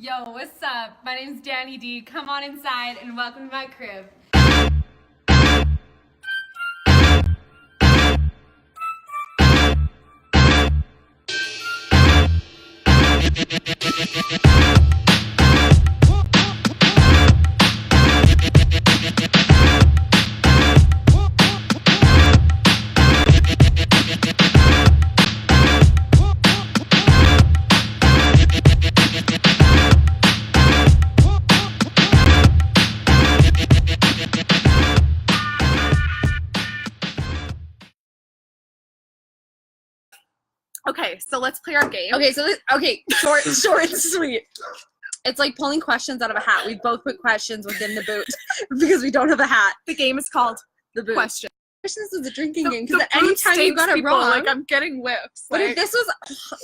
Yo, what's up? My name's Danny D. Come on inside and welcome to my crib. Okay, so let's play our game. Okay, short and sweet. It's like pulling questions out of a hat. We both put questions within the boot because we don't have a hat. The game is called The boot. Question. Questions is a drinking game The because anytime you got it people, wrong, like I'm getting whips. What if this was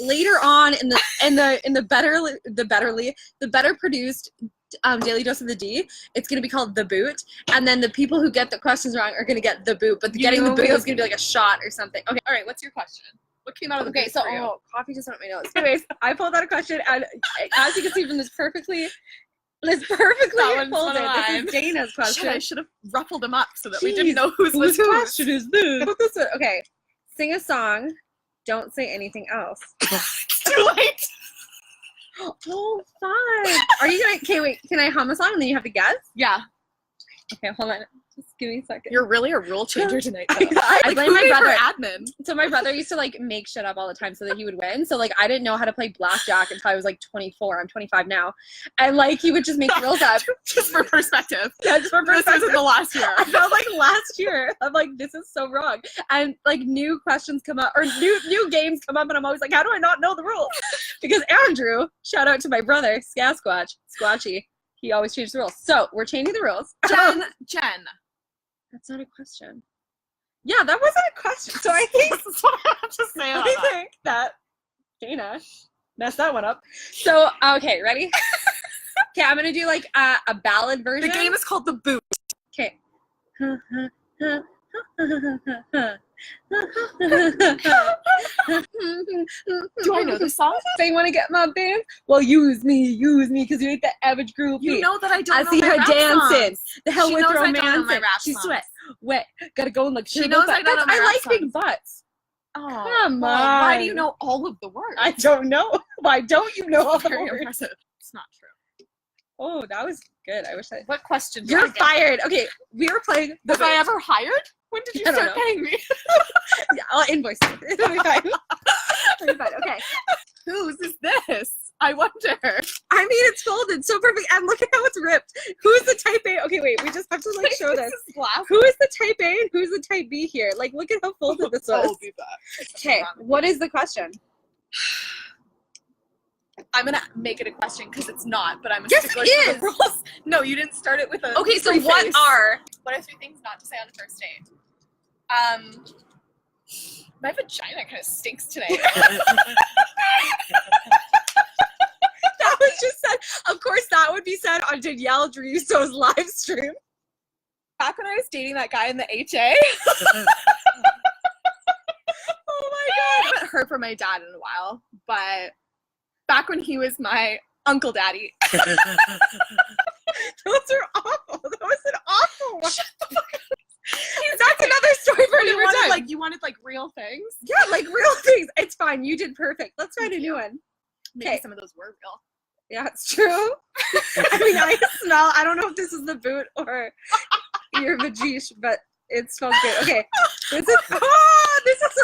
later on in the better produced Daily Dose of the D? It's gonna be called The Boot, and then the people who get the questions wrong are gonna get the boot, but getting the boot is gonna be like a shot or something. Okay. All right. What's your question? What came out of the Okay, boot so for you? coffee just went in my nose. Anyways, I pulled out a question, and as you can see from this perfectly That one's folded. one of This is Dayna's question. Shit, I should have ruffled them up so that we Jeez, didn't know whose was whose. question is this? This one. Okay, sing a song. Don't say anything else. Too late. Oh, fun. Are you gonna? Okay, wait. Can I hum a song and then you have to guess? Yeah. Okay, hold on. Just give me a second. You're really a rule changer tonight. I Like, blame who my made brother. her admin. So my brother used to like make shit up all the time so that he would win. So like I didn't know how to play blackjack until I was like 24. I'm 25 now, and like he would just make rules up. Just for perspective. Yeah, just for perspective. This isn't the last year. I felt like last year. I'm like, this is so wrong. And like new questions come up or new games come up, and I'm always like, how do I not know the rules? Because Andrew, shout out to my brother, Squatchy, he always changes the rules. So we're changing the rules. Jen. That's not a question. Yeah, that wasn't a question. So I think This is what I have to say about I that. think that Dayna messed that one up. So okay, ready? Okay, I'm gonna do like a ballad version. The game is called The Boot. Okay. Do I know the song? They want to get my band? Well, use me, because you ain't the average groupie. You know that I don't I know see my her rap dancing. songs. The hell She with knows I don't know romance. my rap She songs. sweat, wet, gotta go and like. She knows I don't know my I rap like big songs. butts. Oh, Come well, Why do on. you know all of the words? I don't know. Why don't you know all the Very words? impressive. It's not true. Oh, that was good. I wish I. What question? You're fired. Okay, we were playing. Was I ever hired? When did you I don't start know. paying me? Yeah, I'll invoice you. It'll be fine. It'll be fine. Okay. Whose is this? I wonder. I mean, it's folded so perfect. And look at how it's ripped. Who's the type A? Okay, wait. We just have to like show this. is laugh. Who is the type A and who's the type B here? Like, look at how folded this was. I'll do that. Okay, what is the question? I'm gonna make it a question because it's not, but I'm a Yes, stickler it for is. the rules. No, you didn't start it with a. Okay, so preface. what are? What are 3 things not to say on a first date? My vagina kind of stinks today. That was just said. Of course, that would be said on Danielle Druso's live stream. Back when I was dating that guy in the HA. Oh my I haven't heard from my dad in a while, but back when he was my uncle daddy. god, those are awful. That was an awful one. That's another story for another time. You wanted real things? Yeah, like real things. It's fine. You did perfect. Let's find a new one. Maybe Okay. some of those were real. Yeah, it's true. I mean, I smell. I don't know if this is the boot or your vajish, but it smells good. Okay, this is one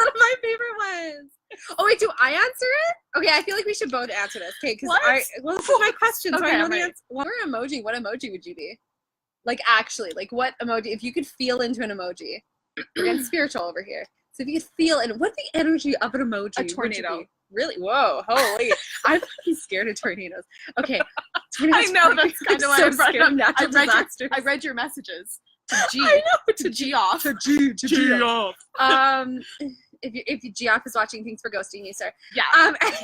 of my favorite ones. Oh wait, do I answer it? Okay, I feel like we should both answer this. Okay, because this is my question, so Okay, I know I'm the ready. answer. What emoji? What emoji would you be? Like actually, like what emoji? If you could feel into an emoji, we're getting spiritual over here. So if you could feel in, what's the energy of an emoji? A would you tornado. be? Really? Whoa, holy! I'm fucking scared of tornadoes. Okay, I know, that's kind of why I'm so I scared of natural disasters. I read your messages. To G. I know. To G off. To G off. If you Geoff is watching, thanks for ghosting me, sir. Yeah.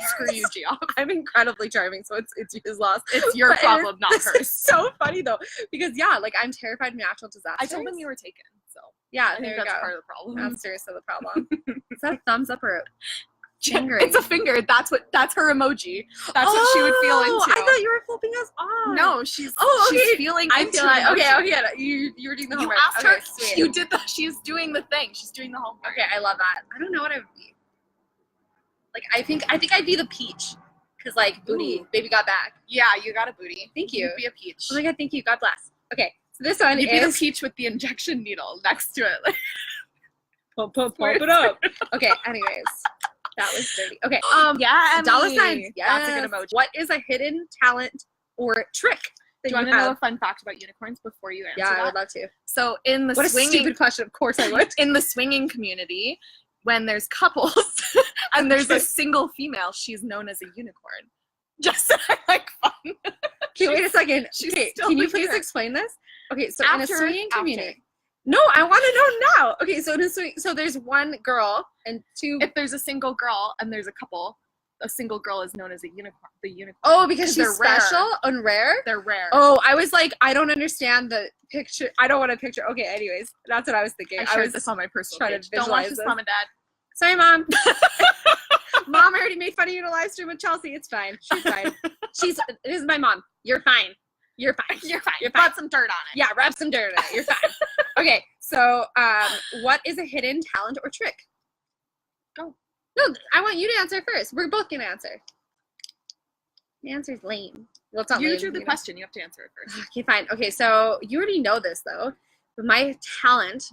Screw you, G off. I'm incredibly charming, so it's his loss. It's your But problem, not this hers. is so funny though, because yeah, like I'm terrified of natural disasters. I told him you were taken, so Yeah, I think there you that's go. part of the problem. That's seriously the problem. Is that a thumbs up or Fingering. It's a finger. That's her emoji. That's what she would feel into. I thought you were flipping us off. No, she's feeling I into feel like, emoji. okay, you were doing the You homework. asked Okay, her. sweet. You did she's doing the thing. She's doing the homework. Okay, I love that. I don't know what I would be. Like, I think I'd be the peach. Because, like, booty, baby got back. Yeah, you got a booty. Thank you. You'd be a peach. Oh my god, thank you. God bless. Okay, so this one You'd is... be the peach with the injection needle next to it. Like, Pump it up. Okay, anyways. That was dirty. Okay, yeah, dollar Emily. signs. Yes. That's a good emoji. What is a hidden talent or trick that Do you want to have? know a fun fact about unicorns before you answer Yeah, that? I would love to. So in the What a swinging stupid question. Of course I would. in the swinging community, when there's couples and there's a single female, she's known as a unicorn. Just so I like fun. Okay, wait a second. she's Okay, still can you here. please explain this? Okay, so in a After- swinging after. community. No, I want to know now. Okay, so in a swing, so there's one girl and two. If there's a single girl and there's a couple, a single girl is known as a unicorn. The unicorn. Oh, because they're she's special rare. and rare. They're rare. Oh, I was like, I don't understand the picture. I don't want a picture. Okay, anyways, that's what I was thinking. I I shared was this on my personal trying to page. Don't watch visualize this, this. Mom and Dad. Sorry, Mom. Mom, I already made fun of you in a live stream with Chelsea. It's fine. She's fine. This is my mom. You're fine. You're fine. You're fine. You're fine. Put some dirt on it. Yeah, rub some dirt on it. You're fine. Okay, so what is a hidden talent or trick? Go. No, I want you to answer first. We're both gonna answer. The answer's lame. Well, it's not You lame. drew the know. question. You have to answer it first. Okay, fine. Okay, so you already know this though. But my talent,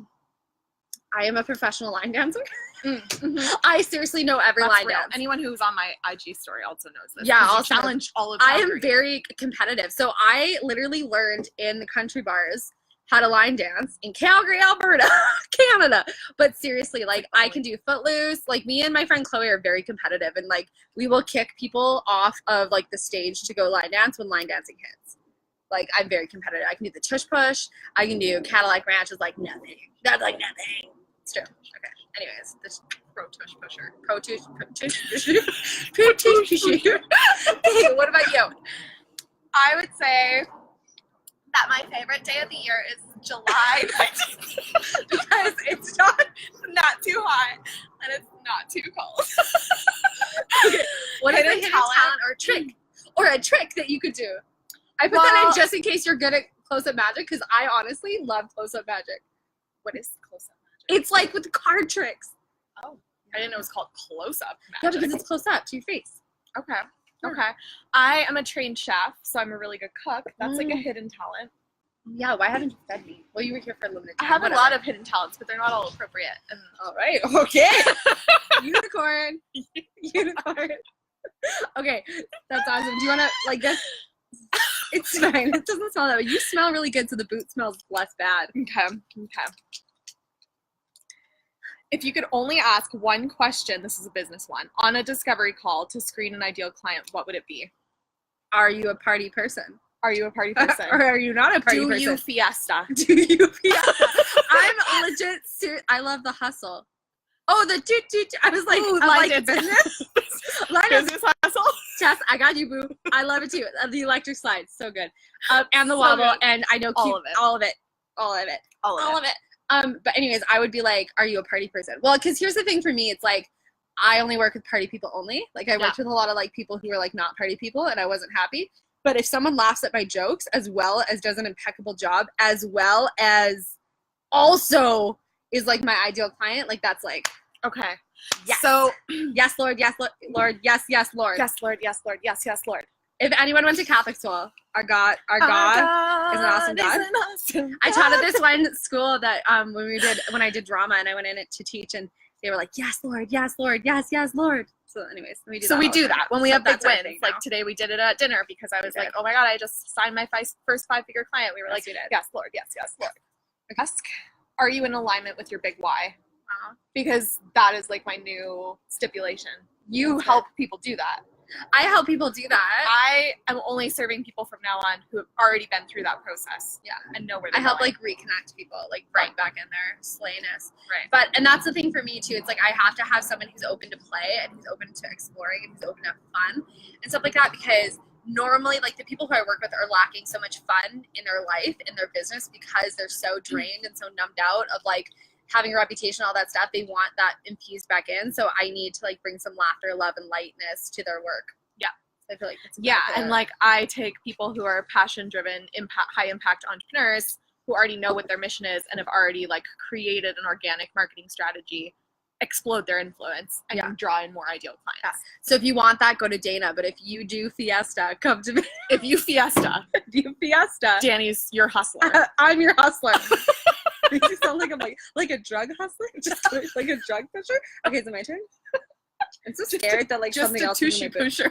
I am a professional line dancer. Mm-hmm. I seriously know every That's line real. dance. Anyone who's on my IG story also knows this. Yeah, 'cause you also. challenge all of I am Calgary. very competitive. So I literally learned in the country bars how to line dance in Calgary, Alberta, Canada. But seriously, like I can do footloose. Like me and my friend Chloe are very competitive, and like we will kick people off of like the stage to go line dance when line dancing hits. Like I'm very competitive. I can do the tush push. I can do Cadillac Ranch is like nothing. That's like nothing. It's true. Okay. Anyways, this pro tush pusher. pro tush pusher. Okay, what about you? I would say that my favorite day of the year is July 19th because it's not too hot and it's not too cold. What is a Hidden hidden talent? talent or trick? Or a trick that you could do? I put that Well- in just in case you're good at close-up magic, because I honestly love close-up magic. What is close-up magic? It's like with the card tricks. Oh, I didn't know it was called close-up Yeah, magic. because it's close up to your face. Okay. Yeah. Okay. I am a trained chef, so I'm a really good cook. That's like a hidden talent. Yeah, why haven't you fed me? Well, you were here for a limited I time. have whatever. a lot of hidden talents, but they're not all appropriate. And All right, okay. Unicorn. Unicorn. Okay, that's awesome. Do you want to, like, this? It's fine. It doesn't smell that way. You smell really good, so the boot smells less bad. okay. If you could only ask one question, this is a business one, on a discovery call to screen an ideal client, what would it be? Are you a party person? Are you a party person? Or are you not a party Do person? you fiesta? Do you fiesta? I'm legit I love the hustle. Oh, the toot toot. I was like, Ooh, I'm line like dance. business. Line dance. Business hustle? Jess, I got you, boo. I love it too. The electric slide, so good. And the So wobble, good. and I know All cute, of it. all of it, all of it, All of all it. of it. But anyways, I would be like, are you a party person? Well, because here's the thing for me, it's like I only work with party people only. Like I worked with a lot of like people who were like not party people, and I wasn't happy. But if someone laughs at my jokes as well as does an impeccable job, as well as also is like my ideal client, like that's like Okay. yes. So, yes, Lord, yes, Lord, yes, yes, Lord. yes, Lord, yes, Lord, yes, yes, Lord. If anyone went to Catholic school, our God is an awesome God. I taught at this one school that when I did drama and I went in it to teach, and they were like, yes, Lord, yes, Lord, yes, yes, Lord. So anyways, we do that. So we all the do time. that when we So have big that's our wins. thing Like now. today we did it at dinner because I was We like, did. oh my God, I just signed my first 5-figure client. We were Yes, like, we did. yes, Lord, yes, yes, Lord. Ask, are you in alignment with your big why? Because that is like my new stipulation. You That's help people do that. I help people do that. I am only serving people from now on who have already been through that process. Yeah. And know where I they're help going. like reconnect people, like Right. back in their slayness. Right. And that's the thing for me too. It's like I have to have someone who's open to play and who's open to exploring and who's open to fun and stuff like that, because normally like the people who I work with are lacking so much fun in their life, in their business, because they're so drained and so numbed out of like having a reputation, all that stuff, they want that infused back in. So I need to like bring some laughter, love, and lightness to their work. Yeah. So I feel like it's and like I take people who are passion driven, high impact entrepreneurs who already know what their mission is and have already like created an organic marketing strategy, explode their influence, and draw in more ideal clients. Yeah. So if you want that, go to Dayna. But if you do Fiesta, come to me. If you Fiesta, Danny's your hustler. I'm your hustler. Makes you sound like I'm like a drug hustler, just like a drug pusher. Okay, is it my turn? I'm so scared that like just something a else. Tushy pusher.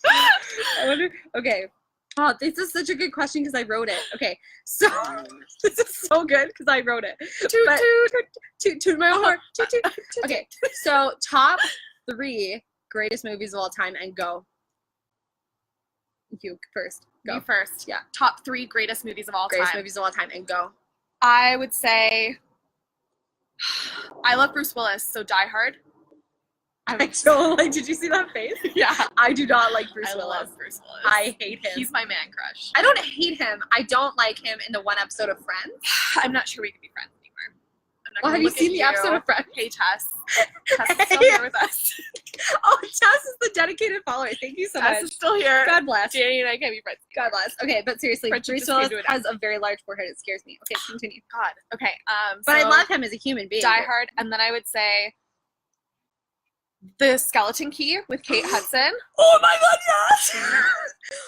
I wonder. Okay. Oh, this is such a good question because I wrote it. Okay, so this is so good because I wrote it. Toot my own horn. Okay, so top 3 greatest movies of all time, and go. You first. Go. You first. Yeah. Top 3 greatest movies of all time. Greatest movies of all time, and go. I would say I love Bruce Willis, so Die Hard. I don't like. Did you see that face? Yeah. I do not like Bruce Willis. I love Bruce Willis. I hate him. He's my man crush. I don't hate him. I don't like him in the one episode of Friends. I'm not sure we can be friends anymore. Well, have you seen the episode of Friends? Hey, Tess. Tess is still here with us. Oh, Tess is the dedicated follower. Thank you so much. Tess is still here. God bless. Danny and I can't be friends God bless. Okay, but seriously, Bruce Willis has a very large forehead. It scares me. Okay, continue. God. Okay. But I love him as a human being. Die Hard, and then I would say The Skeleton Key with Kate Hudson. Oh my God, yes!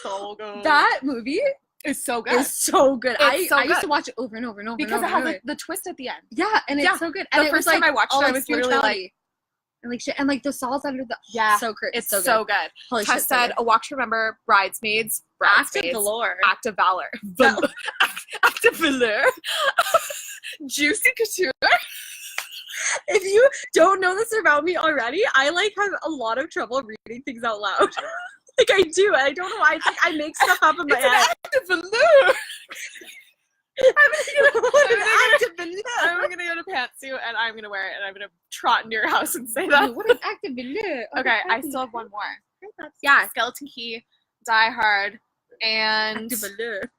So good. That movie is so good. It's so good. I used to watch it over and over and over because and over. it has the twist at the end. Yeah, and it's so good. And the first time I watched it, I was literally like, and like shit, and like the salts under the so good. It's so good. Holy Tess shit, said, "A Walk to Remember," Bridesmaids, Act of Valor, Act of Valor, Act of Valor, Juicy Couture. If you don't know this about me already, I like have a lot of trouble reading things out loud. Like I do. I don't know why. It's like I make stuff up in my head. Act of Valor. I'm gonna go to pantsuit and I'm gonna wear it and I'm gonna trot into your house and say that. What is Act of Valor? Okay, I still have one more. Yeah, Skeleton Key, Die Hard, and Act of Valor.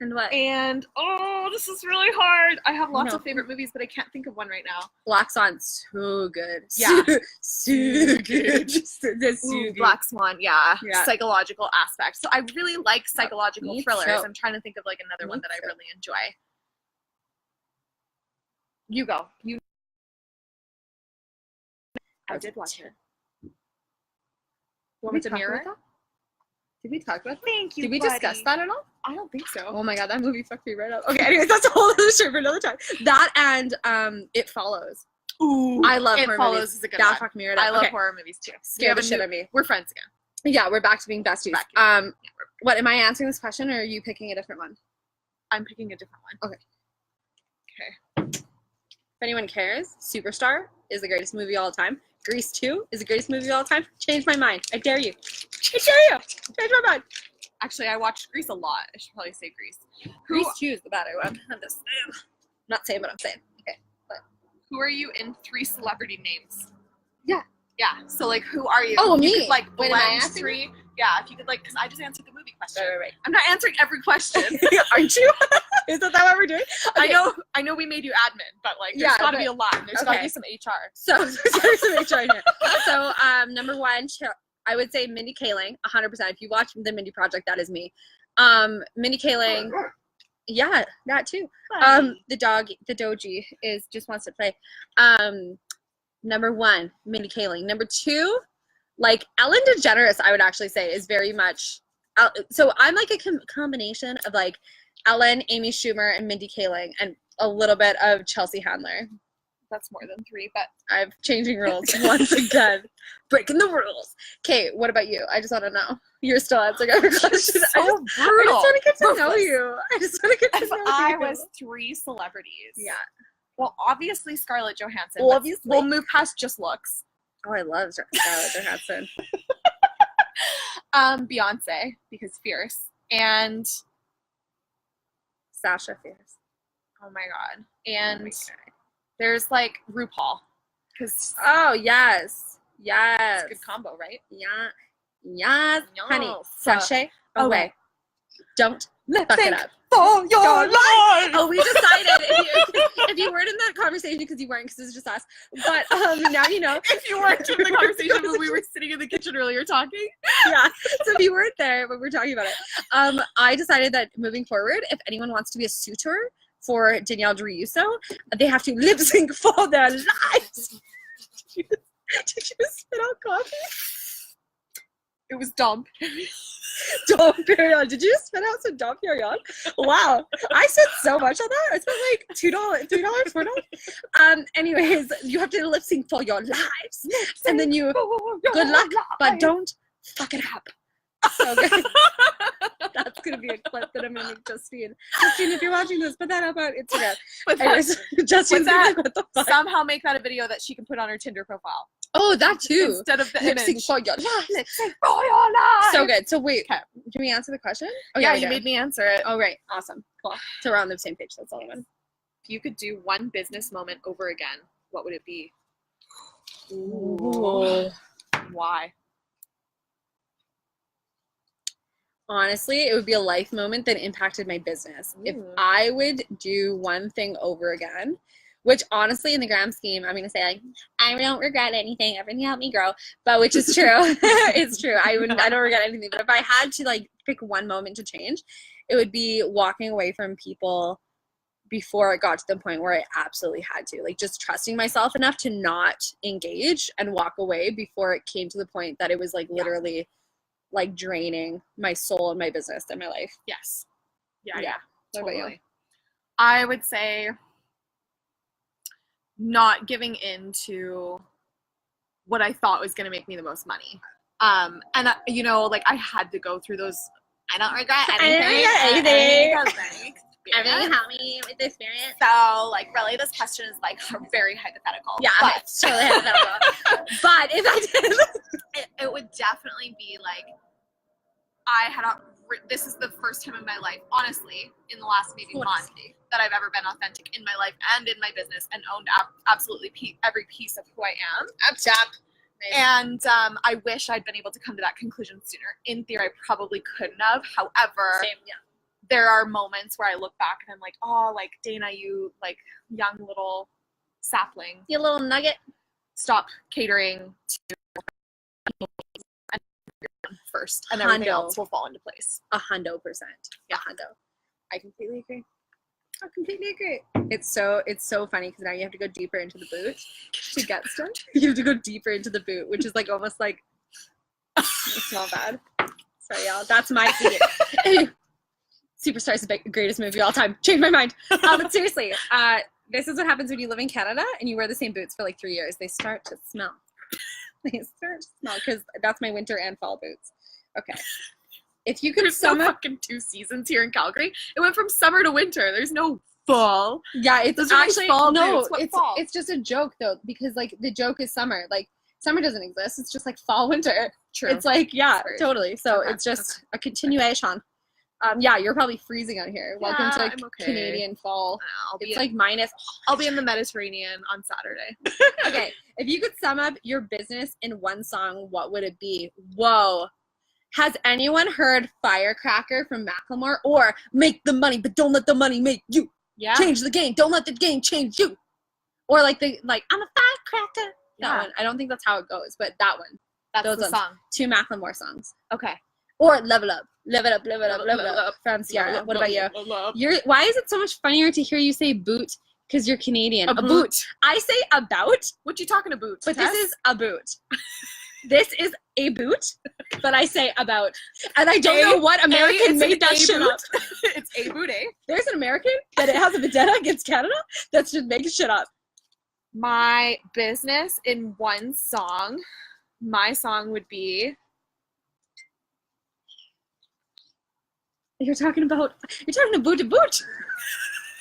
And what? And this is really hard. I have lots of favorite movies, but I can't think of one right now. Black Swan, so good. Yeah, so good. Black Swan, yeah. Psychological aspect. So I really like psychological thrillers. So. I'm trying to think of like another one that I really enjoy. You go. I did watch it. Want me to mirror? Did we talk about that? Thank you. Did we discuss that at all? I don't think so. Oh my God, that movie fucked me right up. Okay, anyways, that's a whole other show for another time. That and It Follows. Ooh, I love It horror Follows movies. Is a good that one. fucked me right up. I love horror movies too. Scare the shit out of me. We're friends again. Yeah, we're back to being besties. What am I answering this question, or are you picking a different one? I'm picking a different one. Okay. If anyone cares, Superstar is the greatest movie of all time. Grease 2 is the greatest movie of all time. Change my mind. I dare you. I dare you. Change my mind. Actually, I watched Grease a lot. I should probably say Grease. Grease 2 is the better one. I'm not saying what I'm saying. Okay. But. Who are you in 3 celebrity names? Yeah. Yeah. So, like, who are you? Oh, you me. Could, like, Wait, am I asking 3. Yeah, if you could, like, because I just answered the movie question. Right. I'm not answering every question. Aren't you? Is that what we're doing? Okay. I know we made you admin, but, like, there's got to be a lot. And there's got to be some HR. So, there's some HR in here. So, number 1, I would say Mindy Kaling, 100%. If you watch The Mindy Project, that is me. Mindy Kaling, yeah, that too. The dogie just wants to play. Number 1, Mindy Kaling. Number 2, like Ellen DeGeneres, I would actually say is very much. So I'm like a combination of like Ellen, Amy Schumer, and Mindy Kaling, and a little bit of Chelsea Handler. That's more than 3, but I'm changing rules once again. Breaking the rules. Okay, what about you? I just want to know. You're still answering every question. So brutal. I just want to get to know you. I just want to get to know you. I was 3 celebrities. Yeah. Well, obviously Scarlett Johansson. Obviously. We'll move past just looks. Oh, I love Scarlett Johansson. Beyonce, because fierce. And Sasha Fierce. Oh my God. And there's like RuPaul. Oh, yes. Yes. It's a good combo, right? Yeah. Yes. Honey, sashay away. Don't Lip Fuck it sync up. for your life. Oh, we decided if you weren't in that conversation because you weren't, because it was just us. But now you know. If you weren't in the conversation when we were sitting in the kitchen earlier talking. Yeah. So if you weren't there, but we're talking about it. I decided that moving forward, if anyone wants to be a suitor for Danielle Driuso, they have to lip sync for their lives. Did you spit out coffee? It was dumb. Dom Perignon. Did you just spit out some Dom Perignon? Wow. I spent so much on that. I spent like $2, $4. Anyways, you have to lip sync for your lives. And then you, good luck, but don't fuck it up. So good. That's going to be a clip that I'm going to make Justine. Justine, if you're watching this, put that up on Instagram. But Anyways, Justine's like, what the fuck? somehow make that a video that she can put on her Tinder profile. Oh, that too. Instead of the Lip sync image. for your lives. Lip sync for your life. So good. So wait, Okay. can we answer the question? Oh, Yeah, we you did. made me answer it. Oh, right. Awesome. Cool. So we're on the same page. That's all I wanted. If you could do one business moment over again, what would it be? Ooh. Why? Honestly, it would be a life moment that impacted my business. If Ooh. I would do one thing over again, which honestly, in the grand scheme, I'm going to say, like, I don't regret anything. Everything helped me grow, but which is true. It's true. I don't regret anything. But if I had to, like, pick one moment to change, it would be walking away from people before it got to the point where I absolutely had to. Like, just trusting myself enough to not engage and walk away before it came to the point that it was, like, literally, like, draining my soul and my business and my life. Yes. Yeah. What about you? Totally. I would say not giving in to what I thought was going to make me the most money. And you know, like, I had to go through those. I don't regret anything. Everything helped me with the experience. So, like, really, this question is, like, very hypothetical. Yeah, but it's totally hypothetical. But if I did, it would definitely be like, this is the first time in my life, honestly, in the last maybe month, that I've ever been authentic in my life and in my business and owned absolutely every piece of who I am. up top. And I wish I'd been able to come to that conclusion sooner. In theory, I probably couldn't have. However, Same, yeah. there are moments where I look back and I'm like, oh, like, Dayna, you, like, young little sapling, You little nugget. stop catering to first, and everything Hundo. else will fall into place. 100%. Yeah, hundo. I completely agree. I completely agree. It's so funny because now you have to go deeper into the boot to get stuff. You have to go deeper into the boot, which is like almost like it's not bad. Sorry, y'all. That's my secret. Superstar is the greatest movie of all time. Changed my mind. But seriously, this is what happens when you live in Canada and you wear the same boots for like 3 years. They start to smell. They start to smell because that's my winter and fall boots. Okay. If you could There's sum no up, fucking 2 seasons here in Calgary. It went from summer to winter. There's no fall. yeah, it's Those are my actually fall no, boots. What fall? it's just a joke though because like the joke is summer. Like summer doesn't exist. It's just like fall, winter. True. It's like yeah, Sorry. totally. So Okay, it's just a continuation. Yeah, you're probably freezing out here. Welcome Yeah, to I'm okay. Canadian fall. It's like minus. I'll be in the Mediterranean on Saturday. Okay, if you could sum up your business in one song, what would it be? Whoa. Has anyone heard Firecracker from Macklemore or Make the Money, but don't let the money make you? Yeah. Change the game, don't let the game change you. Or like I'm a firecracker. That Yeah. one. I don't think that's how it goes, but that one. That's those the ones. song. 2 Macklemore songs. Okay. Or Level Up. Live it up, live it up, live it up. From Sierra. What about you? Why is it so much funnier to hear you say boot? Because you're Canadian. A boot. I say about, What you talking about? but this is a boot. This is a boot, but I say about. And I don't know what American made that shit up. It's a boot, eh? There's an American that it has a vendetta against Canada that's just making shit up. My business in one song, my song would be You're talking about boot to boot.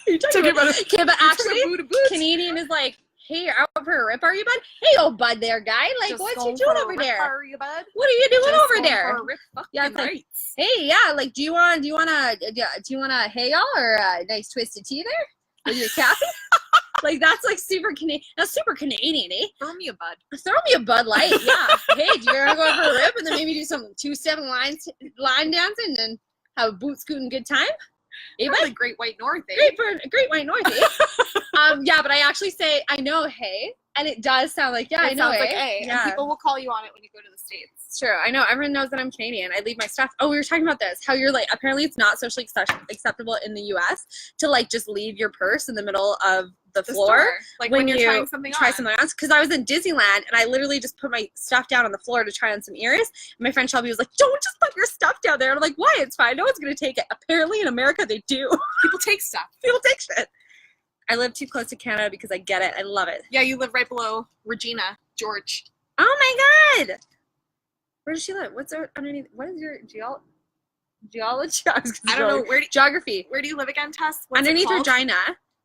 You're talking about okay, but actually, boot to boot. Canadian is like, hey, you're out for a rip, are you, bud? Hey, old bud, there, guy. Like, Just what going you doing for a over rip, there? are you, bud? What are you doing Just over going there? for a rip Yeah, fucking it's like, nights. hey, yeah, like, do you wanna, hey y'all, or a nice twisted tea there with your coffee? Like, that's like super Canadian. That's super Canadian, eh? Throw me a bud. Throw me a Bud Light, yeah. Hey, do you wanna go for a rip and then maybe do some 2-7 line dancing and have a boot scooting good time. Hey, Probably bud? Great White North, eh? Great white north, eh? Yeah, but I actually say I know hey, and it does sound like I It know sounds like eh. A. Yeah. And people will call you on it when you go to the States. It's true. I know. Everyone knows that I'm Canadian. I leave my stuff. Oh, we were talking about this. How you're like, apparently it's not socially acceptable in the U.S. to like just leave your purse in the middle of the floor. Store. Like when you're you trying something try on. something else. Because I was in Disneyland and I literally just put my stuff down on the floor to try on some ears. And my friend Shelby was like, "Don't just put your stuff down there." And I'm like, "Why? It's fine. No one's gonna take it." Apparently in America they do. People take stuff. People take shit. I live too close to Canada because I get it. I love it. Yeah, you live right below Regina George. Oh my god. Where does she live? What's her underneath? What is your geology? I don't know. Geography. Where do you live again, Tess? What's Underneath it called? Regina.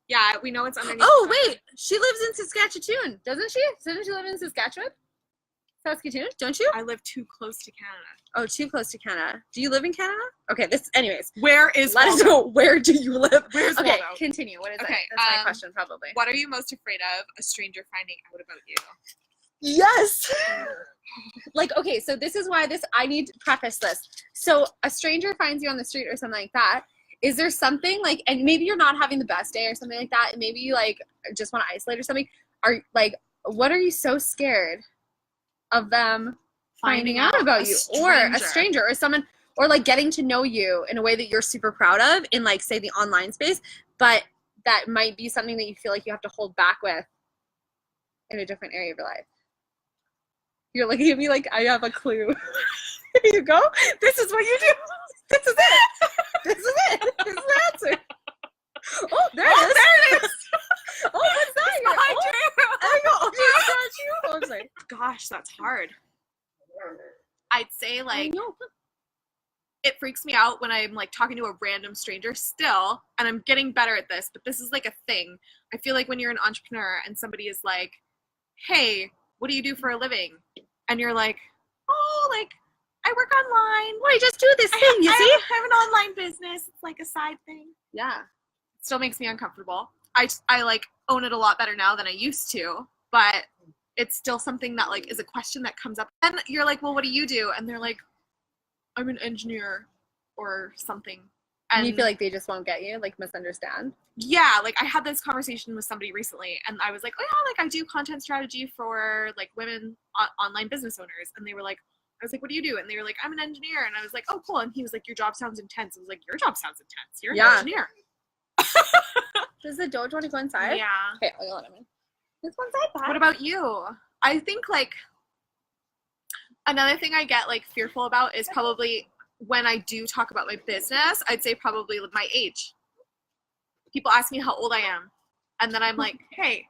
Yeah, we know it's underneath. Oh, Regina. wait. She lives in Saskatchewan, doesn't she? Doesn't she live in Saskatchewan? Saskatoon, don't you? I live too close to Canada. Oh, too close to Canada. Do you live in Canada? Okay, anyways. Where is Let us Waldo? know, where do you live? Where's Okay, Waldo? continue. What is it? Okay, That's my question, probably. What are you most afraid of a stranger finding out about you? Yes! Like, okay, so this is why I need to preface this. So a stranger finds you on the street or something like that. Is there something like, and maybe you're not having the best day or something like that, and maybe you like just want to isolate or something. What are you so scared of them finding out about you, or a stranger or someone, or like getting to know you in a way that you're super proud of in like say the online space, but that might be something that you feel like you have to hold back with in a different area of your life? You're looking at me like I have a clue. Here you go. This is what you do. This is it. This is it. This is the answer. Oh, there it is. Oh, what's that? Behind you. There you go. Oh, it's not you. Oh, I'm sorry. Gosh, that's hard. I'd say like it freaks me out when I'm like talking to a random stranger still, and I'm getting better at this, but this is like a thing. I feel like when you're an entrepreneur and somebody is like, "Hey, what do you do for a living?" And you're like, "Oh, like I work online. Well, I just do this thing, you see? I have an online business. It's like a side thing." Yeah. It still makes me uncomfortable. I like own it a lot better now than I used to, but it's still something that like is a question that comes up. And you're like, "Well, what do you do?" And they're like, "I'm an engineer," or something. And you feel like they just won't get you, like misunderstand? Yeah, like I had this conversation with somebody recently, and I was like, "Oh yeah, like I do content strategy for like women online business owners," and they were like, I was like, "What do you do?" And they were like, "I'm an engineer," and I was like, "Oh cool," and he was like, "Your job sounds intense." I was like, "Your job sounds intense. You're an engineer." Does the Doge want to go inside? Yeah. Okay, I'll let him in. Let's go inside, Pat. What about you? I think like another thing I get like fearful about is probably when I do talk about my business, I'd say probably my age. People ask me how old I am, and then I'm like, "Hey,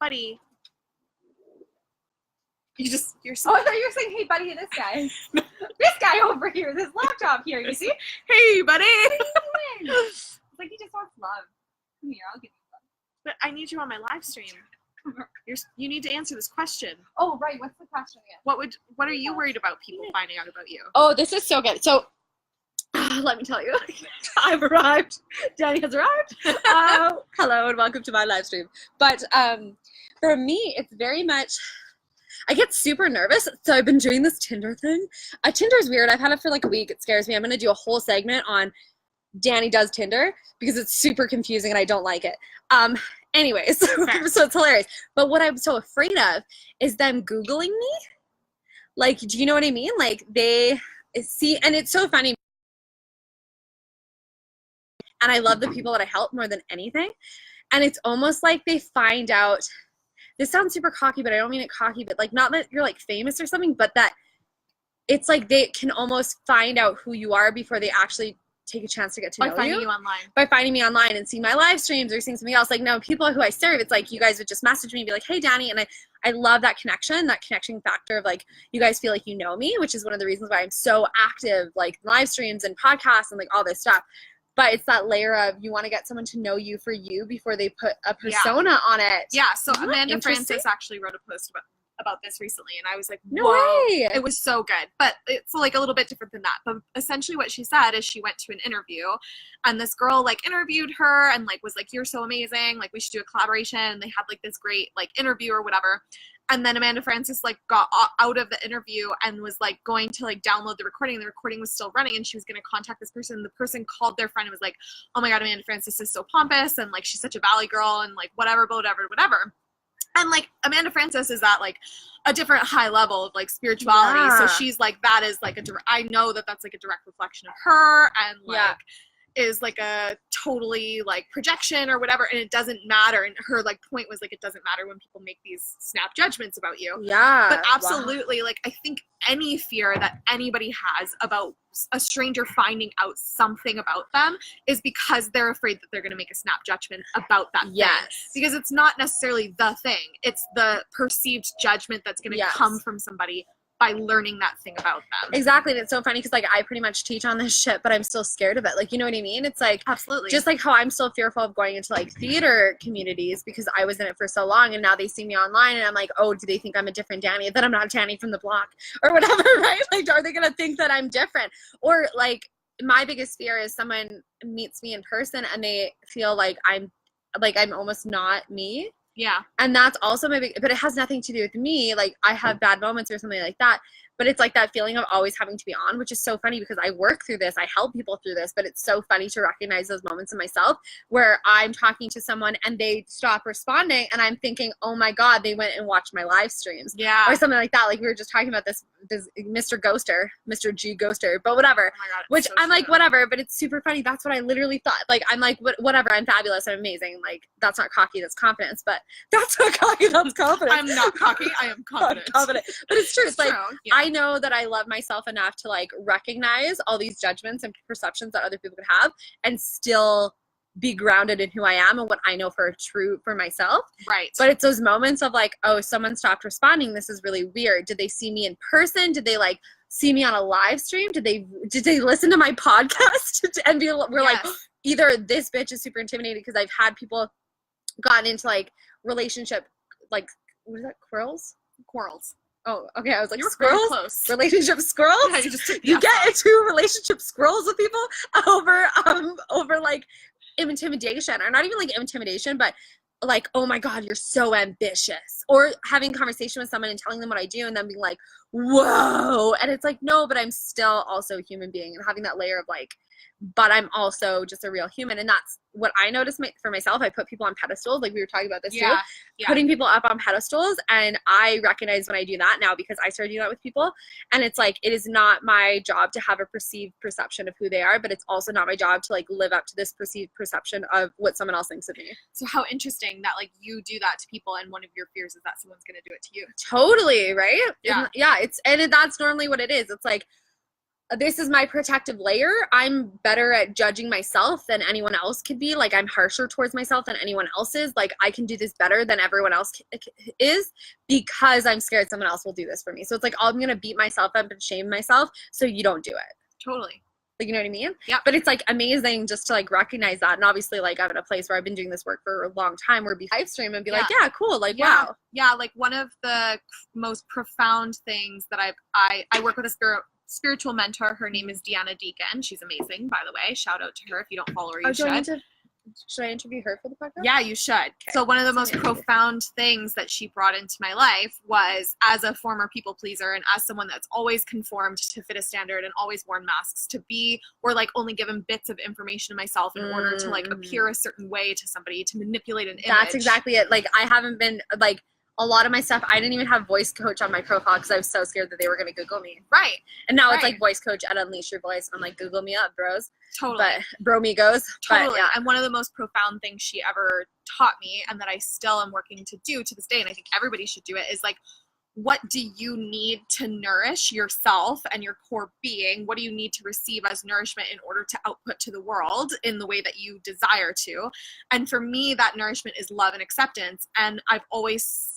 buddy, you're so." Oh, I thought you were saying, "Hey, buddy, this guy, this guy over here, this laptop here, you see?" Hey, buddy. It's like he just wants love. Come here, I'll give you love. But I need you on my live stream. You need to answer this question. Oh, right. What's the question again? What are you worried about people finding out about you? Oh, this is so good. So, let me tell you, I've arrived. Danny has arrived. Hello and welcome to my live stream. But for me, it's very much, I get super nervous. So I've been doing this Tinder thing. Tinder is weird. I've had it for like a week. It scares me. I'm going to do a whole segment on Danny does Tinder because it's super confusing and I don't like it. Anyways, so it's hilarious. But what I'm so afraid of is them Googling me. Like, do you know what I mean? Like they see, and it's so funny. And I love the people that I help more than anything. And it's almost like they find out, this sounds super cocky, but I don't mean it cocky, but like not that you're like famous or something, but that it's like they can almost find out who you are before they actually take a chance to get to know you. By finding you online. By finding me online and seeing my live streams or seeing something else. Like, no, people who I serve, it's like you guys would just message me and be like, "Hey, Danny." And I love that connection factor of like, you guys feel like you know me, which is one of the reasons why I'm so active, like live streams and podcasts and like all this stuff. But it's that layer of you want to get someone to know you for you before they put a persona on it. Yeah, so Isn't that Amanda interesting? Francis actually wrote a post about this recently, and I was like, No whoa. way. It was so good. But it's like a little bit different than that. But essentially what she said is she went to an interview, and this girl like interviewed her and like was like, "You're so amazing, like we should do a collaboration." And they had like this great like interview or whatever. And then Amanda Francis like got out of the interview and was like going to like download the recording, and the recording was still running, and she was going to contact this person. The person called their friend and was like, oh my God, Amanda Francis is so pompous, and like she's such a valley girl, and like whatever. And like Amanda Francis is at like a different high level of like spirituality. Yeah. So she's like, that is like I know that that's like a direct reflection of her, and like is like a totally like projection or whatever, and it doesn't matter. And her like point was like, it doesn't matter when people make these snap judgments about you. Yeah. But absolutely, like I think any fear that anybody has about a stranger finding out something about them is because they're afraid that they're going to make a snap judgment about that thing. Because it's not necessarily the thing, it's the perceived judgment that's going to come from somebody by learning that thing about them. Exactly. And it's so funny because like I pretty much teach on this shit, but I'm still scared of it. Like, you know what I mean? It's like, absolutely, just like how I'm still fearful of going into like theater communities because I was in it for so long, and now they see me online and I'm like, oh, do they think I'm a different Danny, that I'm not Danny from the block or whatever, right? Like, are they going to think that I'm different? Or like my biggest fear is someone meets me in person and they feel like I'm almost not me. Yeah. And that's also my big, but it has nothing to do with me. Like I have bad moments or something like that, but it's like that feeling of always having to be on, which is so funny because I work through this, I help people through this, but it's so funny to recognize those moments in myself where I'm talking to someone and they stop responding and I'm thinking, oh my God, they went and watched my live streams. Yeah. Or something like that. Like we were just talking about this Mr. Ghoster, Mr. G Ghoster, but whatever. Oh my God, which so I'm true. like, whatever, but it's super funny. That's what I literally thought. Like, I'm like, whatever, I'm fabulous, I'm amazing. Like, that's not cocky, that's confidence, but that's not cocky, that's confidence. I'm not cocky, I am confident. Confident. But it's true. It's like, Yeah. I know that I love myself enough to like recognize all these judgments and perceptions that other people could have and still be grounded in who I am and what I know for true for myself. Right. But it's those moments of like, oh, someone stopped responding. This is really weird. Did they see me in person? Did they like see me on a live stream? Did they listen to my podcast and we're like, either this bitch is super intimidated because I've had people gotten into like relationship, like, what is that? Quarrels. Oh, okay. I was like, you were squirrels? close. Relationship squirrels? Yeah, you just You get into relationship squirrels with people over like intimidation, or not even like intimidation, but like, oh my God, you're so ambitious, or having conversation with someone and telling them what I do and then being like, whoa, and it's like, no, but I'm still also a human being, and having that layer of like, but I'm also just a real human. And that's what I noticed for myself. I put people on pedestals, like we were talking about this too, putting people up on pedestals. And I recognize when I do that now because I started doing that with people. And it's like, it is not my job to have a perceived perception of who they are, but it's also not my job to like live up to this perceived perception of what someone else thinks of me. So how interesting that like you do that to people, and one of your fears is that someone's going to do it to you. Totally. Right. Yeah. Yeah. That's normally what it is. It's like, this is my protective layer. I'm better at judging myself than anyone else could be. Like, I'm harsher towards myself than anyone else is. Like, I can do this better than everyone else is because I'm scared someone else will do this for me. So it's like, I'm going to beat myself up and shame myself so you don't do it. Totally. Like, you know what I mean? Yeah. But it's like amazing just to like recognize that. And obviously, like, I'm in a place where I've been doing this work for a long time where be live stream and be like, yeah, cool. Like, wow. Yeah. Like one of the most profound things that I work with a spiritual mentor. Her name is Dayna Lisa. She's amazing, by the way. Shout out to her. If you don't follow her, you should. Should I interview her for the podcast? Yeah, you should. Okay. So one of the most profound things that she brought into my life was, as a former people pleaser and as someone that's always conformed to fit a standard and always worn masks, to be or like only given bits of information to myself in order to like appear a certain way to somebody, to manipulate an image. That's exactly it. Like, I haven't been like, a lot of my stuff, I didn't even have voice coach on my profile because I was so scared that they were going to Google me. Right. And now it's like voice coach at Unleash Your Voice. I'm like, Google me up, bros. Totally. But bromigos. Totally. But, yeah. And one of the most profound things she ever taught me, and that I still am working to do to this day, and I think everybody should do it, is like, what do you need to nourish yourself and your core being? What do you need to receive as nourishment in order to output to the world in the way that you desire to? And for me, that nourishment is love and acceptance. And I've always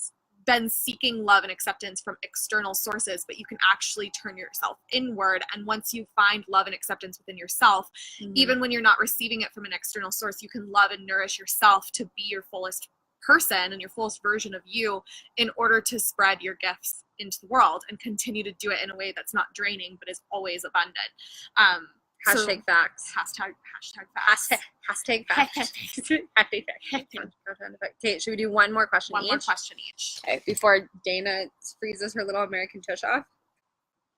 been seeking love and acceptance from external sources, but you can actually turn yourself inward. And once you find love and acceptance within yourself, even when you're not receiving it from an external source, you can love and nourish yourself to be your fullest person and your fullest version of you in order to spread your gifts into the world and continue to do it in a way that's not draining, but is always abundant. Hashtag facts. Hashtag facts. Hashtag facts. Hashtag facts. Okay, should we do one more question One each? more question each. Okay, before Dayna freezes her little American tush off.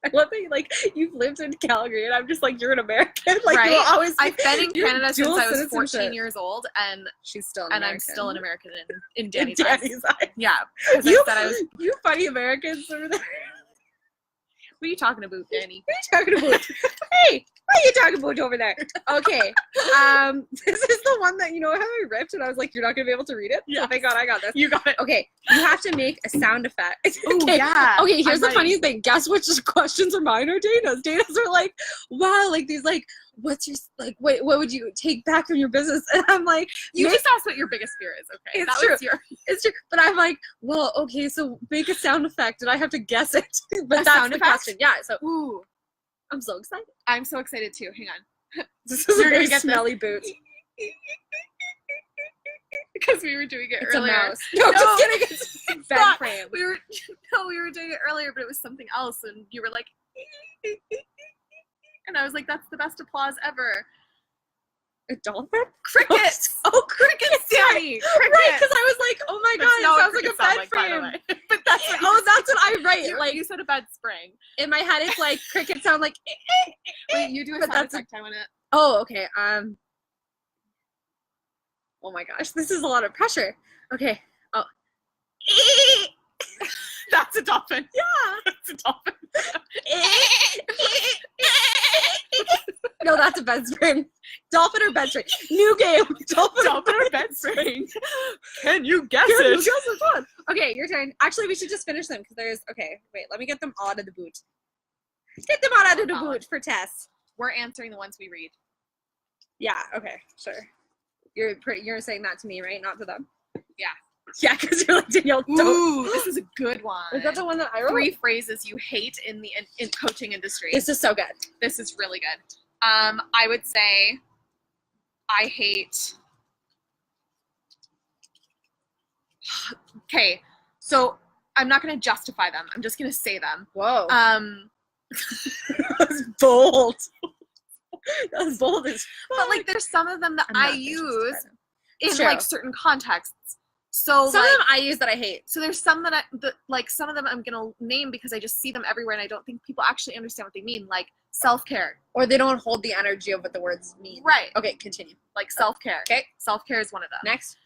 I love that you've lived in Calgary, and I'm just like, you're an American. Right? You'll always I've been in Canada since dual I was 14 citizenship. years old, and She's still an I'm American. still an American in In Danny's eyes. Danny's eyes. Yeah. 'Cause I You, said I was. you funny Americans over there. What are you talking about, Danny? What are you talking about? Hey, what are you talking about over there? Okay. This is the one that, how I ripped and I was like, you're not going to be able to read it? Yeah. Oh, thank God, I got this. You got it. Okay, you have to make a sound effect. Oh, Okay. yeah. Okay, here's I'm the ready. funniest thing. Guess which questions are mine or Dana's? Dana's are like, wow, these what's your, what would you take back from your business? And I'm like, You just asked what your biggest fear is, okay? It's that true. was your it's true. But I'm like, well, okay, so make a sound effect and I have to guess it. But A that's sound the effect? question. Yeah, so ooh. I'm so excited. I'm so excited too. Hang on. This is You're a gonna very get this. smelly boot. Because we were doing it It's earlier. a mouse. No, just kidding. It's a bed not. frame. We were doing it earlier, but it was something else, and you were like, and I was like, that's the best applause ever. A dolphin? Crickets. Oh, Crickets, Danny. Right, because I was like, oh my That's God, not it what sounds like a crickets sound bed like, by the frame. way. But that's what Oh, that's what I write. you said a bed spring. In my head, it's like crickets sound like. Wait, you do a But sound that's effect. I want to. Oh, okay. Oh my gosh, this is a lot of pressure. Okay. Oh. That's a dolphin. Yeah. That's a dolphin. No, that's a bed spring. Dolphin or bed spring? New game. Dolphin or bed spring. Can you guess Here, it? you guess which one. Okay, your turn. Actually, we should just finish them because there's. Okay, wait. Let me get them all out of the boot. Get them all out of the boot for Tess. We're answering the ones we read. Yeah. Okay. Sure. You're saying that to me, right? Not to them. Yeah. Yeah, because you're like Danielle. Don't. Ooh, this is a good one. Is that the one that I wrote? 3 phrases you hate in the in coaching industry. This is so good. This is really good. I would say I hate. Okay, so I'm not going to justify them. I'm just going to say them. Whoa. That's bold. That's bold as but like there's some of them that I use in True. like certain contexts. So some like, of them I use that I hate. so there's some that some of them I'm gonna name because I just see them everywhere and I don't think people actually understand what they mean. Like self-care, Or they don't hold the energy of what the words mean. right? Okay, continue. Like self-care. Okay. Self-care is one of them. Next.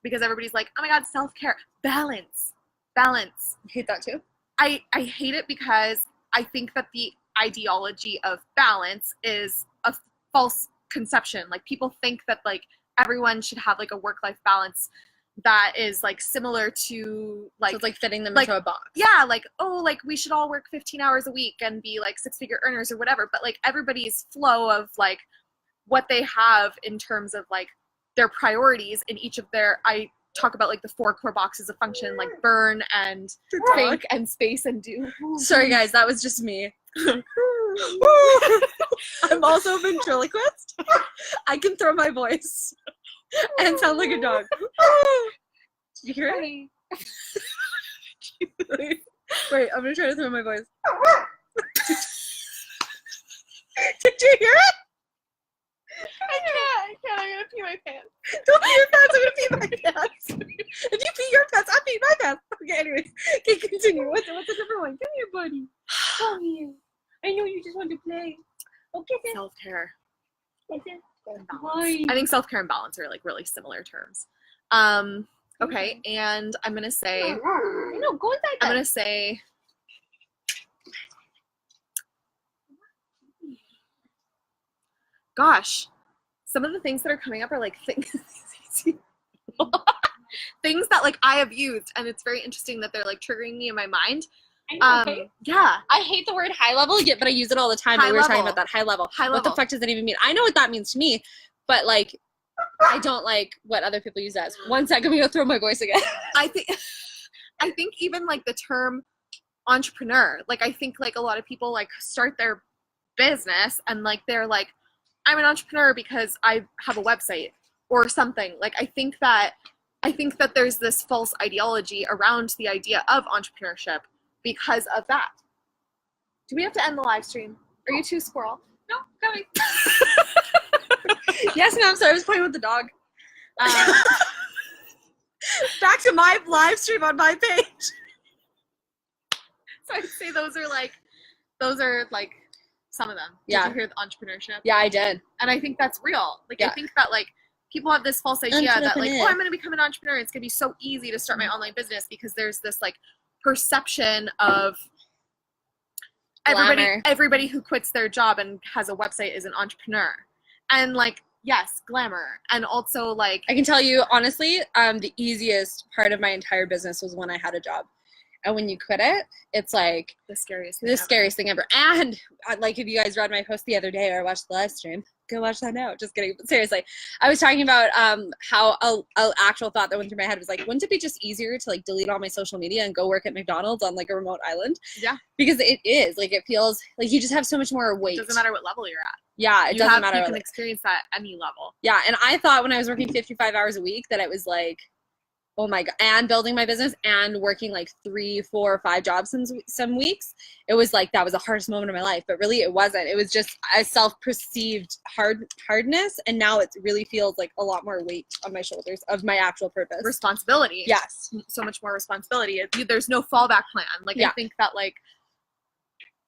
Because everybody's like, oh my God, self-care, balance. I hate that too. I hate it because I think that the ideology of balance is a false conception. Like people think that like everyone should have like a work-life balance that is like similar to like So it's like fitting them like- into a box. yeah, like, oh, like we should all work 15 hours a week and be like 6-figure earners or whatever. But like everybody's flow of like what they have in terms of like their priorities in each of their, I talk about like the 4 core boxes of function, like burn and think and space and do. Sorry guys, that was just me. I'm also a ventriloquist. I can throw my voice and sound like a dog. Did you hear it? Wait, I'm gonna try to throw my voice. Did you hear it? I can't, I'm gonna pee my pants. Don't pee your pants, I'm gonna pee my pants. If you pee your pants, I pee my pants. Okay, anyways. Okay, continue. What's a different one? Come here, buddy. Come here. I know you just want to play. Okay, then. Self-care. Like that. And Why? balance. I think self-care and balance are like really similar terms. Okay, and I'm gonna say No, go inside I'm then. gonna say gosh, some of the things that are coming up are like things things that like I have used, and it's very interesting that they're like triggering me in my mind. Okay. Yeah, I hate the word high level, but I use it all the time. High We were talking level. about that high level. High What the level. fuck does that even mean? I know what that means to me, but like, I don't like what other people use as. 1 second, I'm gonna throw my voice again. I think even like the term entrepreneur, like I think like a lot of people like start their business and like they're like, I'm an entrepreneur because I have a website or something. Like I think that there's this false ideology around the idea of entrepreneurship because of that. Do we have to end the live stream? Are you too squirrel? No, go. coming. Yes, ma'am. Sorry, I was playing with the dog. Back to my live stream on my page. So I'd say those are like some of them. Yeah. Did you hear the entrepreneurship? Yeah, I did. And I think that's real. Like, Yeah. I think that, like, people have this false idea that, like, Entrepreneur. oh, I'm going to become an entrepreneur. It's going to be so easy to start my online business because there's this, like, perception of Glamour. everybody who quits their job and has a website is an entrepreneur. And, like, yes, glamour. And also, like, I can tell you, honestly, the easiest part of my entire business was when I had a job. And when you quit it, it's like the scariest thing ever. And like, if you guys read my post the other day or watched the live stream, go watch that now. Just kidding. But seriously, I was talking about how a actual thought that went through my head was like, wouldn't it be just easier to like delete all my social media and go work at McDonald's on like a remote island? Yeah. Because it is like, it feels like you just have so much more weight. It doesn't matter what level you're at. Yeah, it doesn't matter. You can experience that at any level. Yeah, and I thought when I was working 55 hours a week that it was like, oh my God, and building my business and working like 3, 4, 5 jobs some weeks, it was like that was the hardest moment of my life. But really, it wasn't. It was just a self-perceived hardness, and now it really feels like a lot more weight on my shoulders of my actual purpose. Responsibility. Yes. So much more responsibility. There's no fallback plan. Like, Yeah. I think that, like,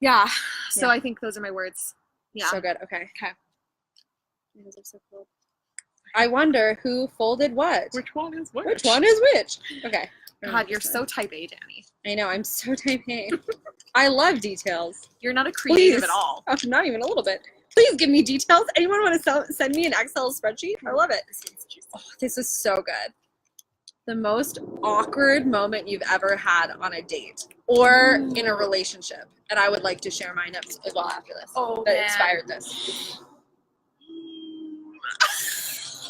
yeah. So Yeah. I think those are my words. Yeah. So good. Okay. Okay. Those are so cool. I wonder who folded what. Which one is which? Which one is which? Okay. God, you're so type A, Danny. I know. I'm so type A. I love details. You're not a creative Please. at all. I'm not even a little bit. Please give me details. Anyone want to send me an Excel spreadsheet? I love it. Oh, this is so good. The most awkward moment you've ever had on a date or in a relationship. And I would like to share mine as well after this. Oh, that man. inspired this.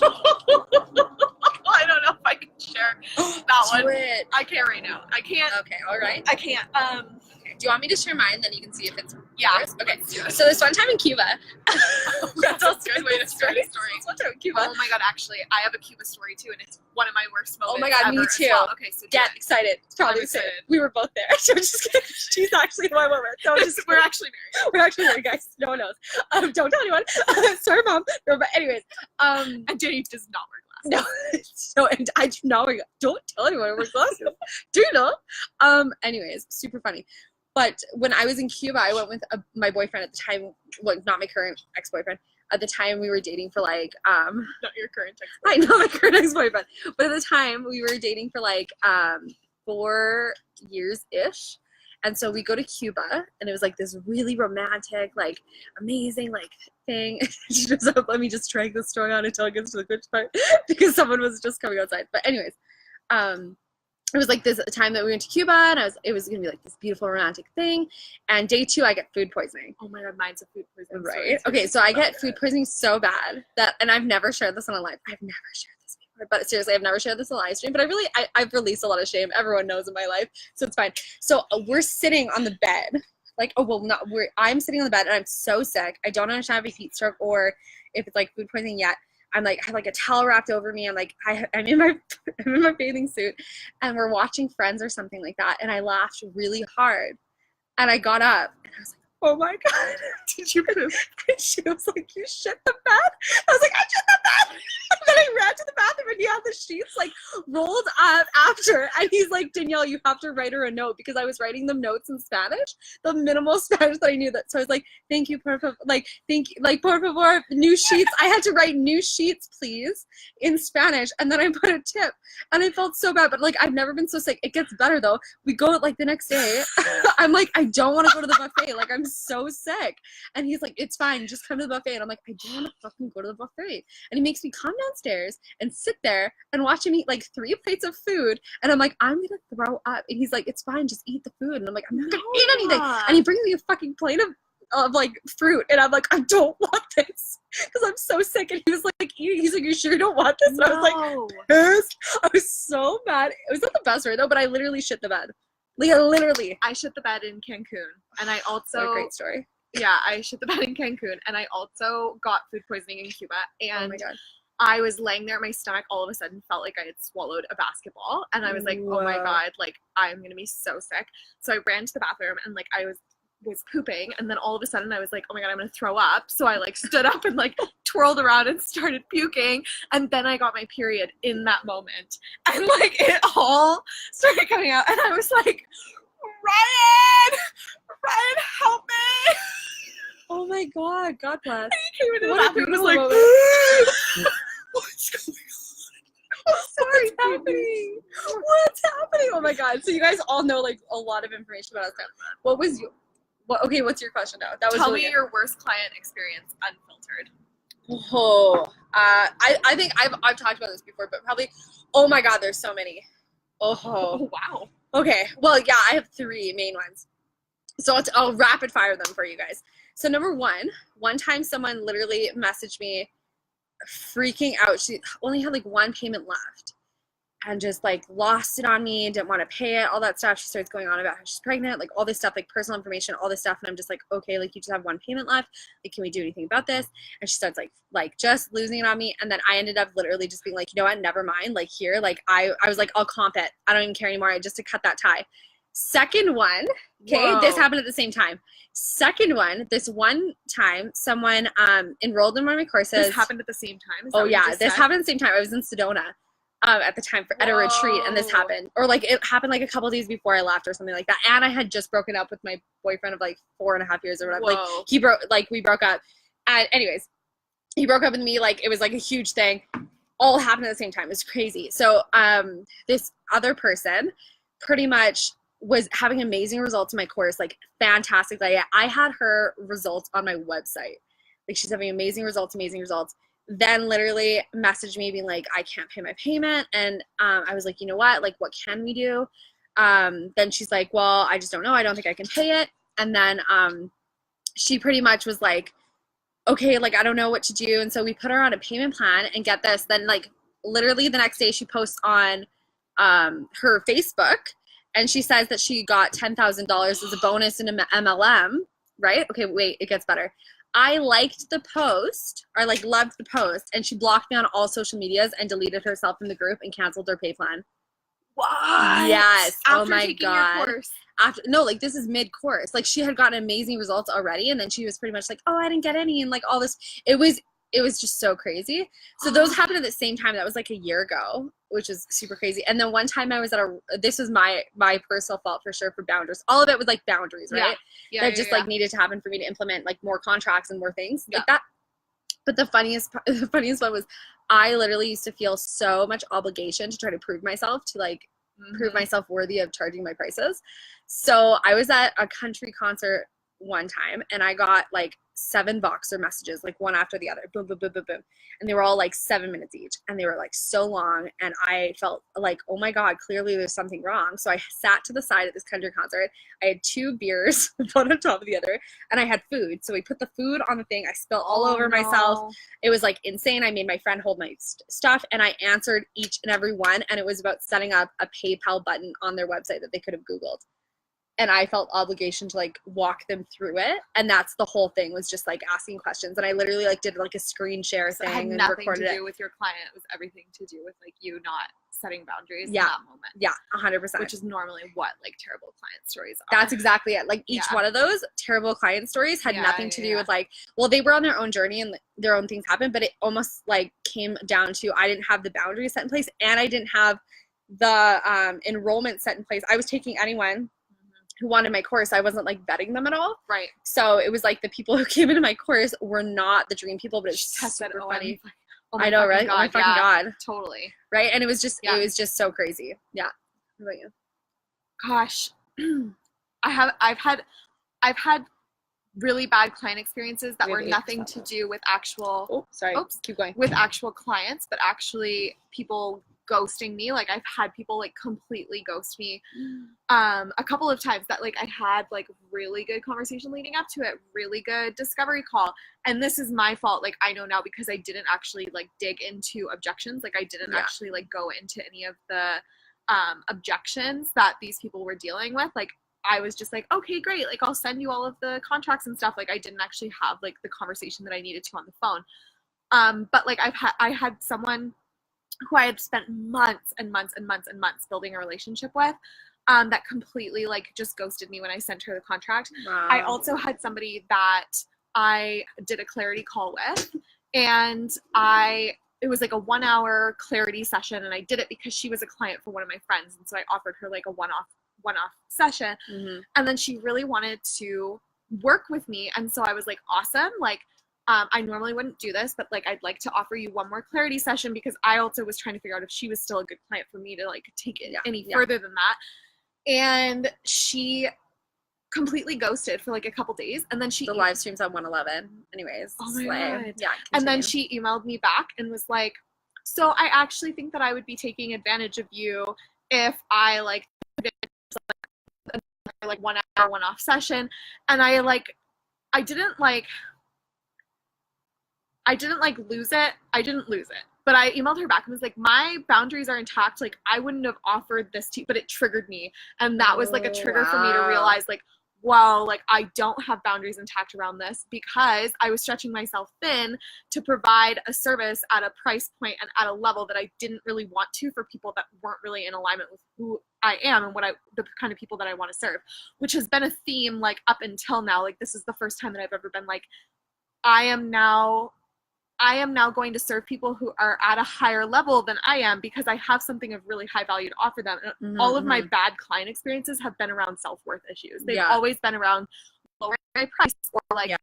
I don't know if I can share that one. Do it. I can't right now. I can't. Okay, all right. I can't. Okay. Do you want me to share mine? Then you can see if it's Yeah. yours? Okay. Let's do it. So this one time in Cuba. That's a good way to start a story. This one time in Cuba. Oh my God, actually, I have a Cuba story too, and it's one of my worst moments. Oh my God, me ever as too. well. Okay, so Get excited. It's probably I'm the same. excited. We were both there. So just kidding. She's actually my woman. So just we're actually married. we're actually married, guys. No one knows. Don't tell anyone. Sorry, mom. No, but anyways, And Danny does not wear glasses. no, and I do not wear. Don't tell anyone I wear glasses. Do you know? Anyways, super funny. But when I was in Cuba, I went with my boyfriend at the time. Well, not my current ex-boyfriend. At the time, we were dating for like Not your current text. I know my current ex-boyfriend, but at the time we were dating for like 4 years ish, and so we go to Cuba, and it was like this really romantic, like amazing, like thing. She just let me just drag the story on until it gets to the good part because someone was just coming outside. But anyways, it was like this time that we went to Cuba, and it was gonna be like this beautiful romantic thing. And day 2, I get food poisoning. Oh my God, mine's a food poisoning. Right. Okay, so I get food poisoning so bad that, and I've never shared this on a live. I've never shared this before, but seriously, I've never shared this on a live stream. But I've released a lot of shame. Everyone knows in my life, so it's fine. So we're sitting on the bed, like, I'm sitting on the bed, and I'm so sick. I don't understand if I have a heat stroke or if it's like food poisoning yet. I'm like, I have like a towel wrapped over me. I'm like, I'm in my bathing suit, and we're watching Friends or something like that. And I laughed really hard, and I got up, and I was like, oh my God, did you poop? And she was like, you shit the bed? I was like, I shit the bed. And then I ran to the bathroom, and he had the sheets like rolled up after, and he's like, Danielle, you have to write her a note, because I was writing them notes in Spanish, the minimal Spanish that I knew. That so I was like, thank you, por favor, por favor, new sheets. I had to write new sheets, please, in Spanish, and then I put a tip, and I felt so bad, but like I've never been so sick. It gets better though. We go like the next day. I'm like, I don't want to go to the buffet. Like, I'm so sick. And he's like, it's fine, just come to the buffet. And I'm like, I don't want to fucking go to the buffet. And he makes me come downstairs and sit there and watch him eat like 3 plates of food. And I'm like, I'm gonna throw up. And he's like, it's fine, just eat the food. And I'm like, I'm not gonna eat anything. And he brings me a fucking plate of like fruit, and I'm like, I don't want this because I'm so sick. And he was like eating. He's like, you sure you don't want this? And I was like, pissed. I was so mad. It was not the best, right, though, but I literally shit the bed. Like, literally. I shit the bed in Cancun, and I also What a great story. Yeah, I shit the bed in Cancun, and I also got food poisoning in Cuba. And Oh my God. I was laying there, my stomach all of a sudden felt like I had swallowed a basketball, and I was like, oh my Whoa. God, like, I'm gonna be so sick. So I ran to the bathroom, and like I was was pooping, and then all of a sudden I was like, oh my god, I'm gonna throw up. So I like stood up and like twirled around and started puking, and then I got my period in that moment, and like it all started coming out, and I was like, Ryan, help me. Oh my god, God bless. He came into the What a bathroom and was beautiful like, moment. what's going on? I'm sorry, What's happening? What's happening? Oh my god. So you guys all know like a lot of information about us now. What was you okay, what's your question now? That was Tell really me good. your worst client experience unfiltered. Oh, I think I've talked about this before, but probably, oh my god, there's so many. Oh, Wow. okay. Well, yeah, I have 3 main ones. So I'll rapid fire them for you guys. So number one time someone literally messaged me freaking out. She only had like 1 payment left and just like lost it on me, didn't want to pay it, all that stuff. She starts going on about how she's pregnant, like all this stuff, like personal information, all this stuff. And I'm just like, okay, like you just have 1 payment left. Like, can we do anything about this? And she starts like just losing it on me. And then I ended up literally just being like, you know what, never mind. Like here, like I was like, I'll comp it. I don't even care anymore. Just to cut that tie. Second one, okay, Whoa. this happened at the same time. Second one, this one time, someone enrolled in one of my courses. This happened at the same time? Is that Oh what you yeah, just this said? happened at the same time. I was in Sedona at the time at a retreat, and this Whoa. happened. Or like it happened like a couple days before I left or something like that. And I had just broken up with my boyfriend of like 4.5 years or whatever. Whoa. Like we broke up. And anyways, he broke up with me, like it was like a huge thing. All happened at the same time. It was crazy. So this other person pretty much was having amazing results in my course, like fantastic. Like I had her results on my website. Like she's having amazing results. Then literally messaged me being like, I can't pay my payment. And I was like, you know what? Like, what can we do? Then she's like, well, I just don't know. I don't think I can pay it. And then she pretty much was like, okay, like, I don't know what to do. And so we put her on a payment plan, and get this. Then like literally the next day she posts on her Facebook, and she says that she got $10,000 as a bonus in an MLM, right? Okay, wait, it gets better. I liked the post, or like loved the post, and she blocked me on all social medias and deleted herself from the group and canceled her pay plan. What? Yes. After oh my taking god. Your course. After no, like this is mid-course. Like she had gotten amazing results already, and then she was pretty much like, oh, I didn't get any, and like all this. It was just so crazy. So those happened at the same time. That was like a year ago, which is super crazy. And then one time I was at this was my personal fault for sure for boundaries. All of it was like boundaries, right? Yeah. That just like needed to happen for me to implement like more contracts and more things Yeah. like that. But the funniest one was I literally used to feel so much obligation to try to prove myself, to like prove myself worthy of charging my prices. So I was at a country concert one time, and I got like 7 Boxer messages, like one after the other, boom, boom, boom, boom, boom. And they were all like 7 minutes each, and they were like so long. And I felt like, oh my God, clearly there's something wrong. So I sat to the side at this country concert. I had 2 beers, one on top of the other, and I had food. So we put the food on the thing. I spilled all over myself. It was like insane. I made my friend hold my stuff, and I answered each and every one. And it was about setting up a PayPal button on their website that they could have Googled. And I felt obligation to like walk them through it. And that's the whole thing, was just like asking questions. And I literally like did like a screen share thing, it had and nothing recorded to it. do with your client. It was everything to do with like you not setting boundaries in Yeah. that moment. Yeah, 100%. Which is normally what like terrible client stories are. That's exactly it. Like each one of those terrible client stories had nothing to do with like, well, they were on their own journey and their own things happened, but it almost like came down to I didn't have the boundaries set in place, and I didn't have the enrollment set in place. I was taking anyone who wanted my course. I wasn't like vetting them at all. Right. So it was like the people who came into my course were not the dream people, but it's super funny. I know, right? God, oh my fucking God. Totally. Right? And it was just so crazy. Yeah. What about you? Gosh. I've had really bad client experiences that were nothing to do with actual Keep going. with actual clients, but actually people ghosting me. Like I've had people like completely ghost me a couple of times that like I had like really good conversation leading up to it, really good discovery call, and this is my fault. Like I know now, because I didn't actually like dig into objections. Like I didn't actually like go into any of the objections that these people were dealing with. Like I was just like, okay, great, like I'll send you all of the contracts and stuff. Like I didn't actually have like the conversation that I needed to on the phone. But like I had someone who I had spent months and months and months and months building a relationship with. that completely like just ghosted me when I sent her the contract. Wow. I also had somebody that I did a clarity call with, and it was like a 1 hour clarity session, and I did it because she was a client for one of my friends, and so I offered her like a one-off session. Mm-hmm. And then she really wanted to work with me, and so I was like, awesome, like I normally wouldn't do this, but like I'd like to offer you one more clarity session, because I also was trying to figure out if she was still a good client for me to like take it any further than that. And she completely ghosted for like a couple days, and then the live streams on 111 anyways. Oh my God. Yeah, and then continue. she emailed me back and was like, so I actually think that I would be taking advantage of you if I like did like 1 hour one-off session. And I didn't lose it. I didn't lose it. But I emailed her back and was like, my boundaries are intact. Like, I wouldn't have offered this to you, but it triggered me. And that was like a trigger for me to realize like, wow, like I don't have boundaries intact around this, because I was stretching myself thin to provide a service at a price point and at a level that I didn't really want to, for people that weren't really in alignment with who I am and the kind of people that I want to serve, which has been a theme like up until now. Like, this is the first time that I've ever been like, I am now going to serve people who are at a higher level than I am, because I have something of really high value to offer them. And all of my bad client experiences have been around self-worth issues. They've always been around lowering my price, or like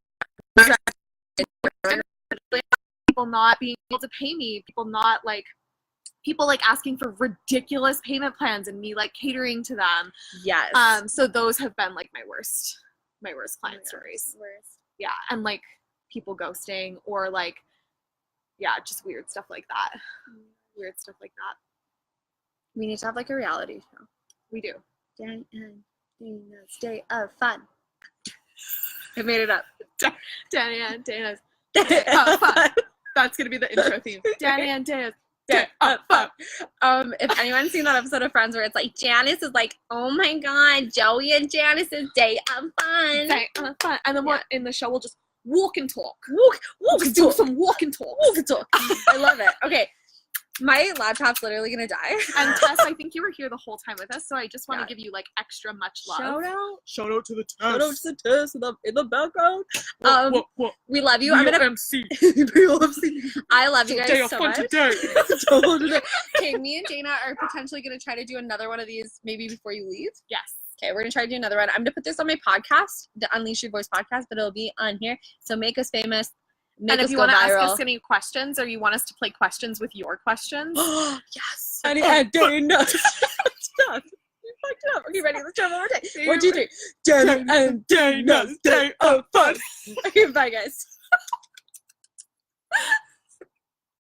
people not being able to pay me, people asking for ridiculous payment plans and me like catering to them. Yes. So those have been like my worst client stories. Yeah. And like people ghosting, or like, yeah, just weird stuff like that. We need to have like a reality show. We do. Danny and Dayna's Day of Fun. I made it up. Danny and Dayna's Day of Fun. That's gonna be the intro theme. Danny and Dayna's Day of Fun. If anyone's seen that episode of Friends where it's like Janice is like, oh my God, Joey and Janice's Day of Fun. Day of Fun. And then what in the show we'll just walk and talk. Walk and do talk. some walk and talk. Walk and talk. I love it. Okay. My laptop's literally gonna die. And Tess, I think you were here the whole time with us, so I just want to give you like extra much love. Shout out to the Tess. Shout out to the Tess in the background. What? We love you. Real I'm gonna MC. Real MC. I love you guys Day of so fun much. today. Okay, me and Dayna are potentially gonna try to do another one of these maybe before you leave. Yes. Okay, we're gonna try to do another one. I'm gonna put this on my podcast, the Unleash Your Voice podcast, but it'll be on here. So make us famous. And if you want to ask us any questions, or you want us to play questions with your questions, yes. Danny and Dayna. Stop. You fucked it up. Okay, ready? Let's try one more time. 1, 2, 3. Danny and Dayna's Day of Fun. Okay, bye guys.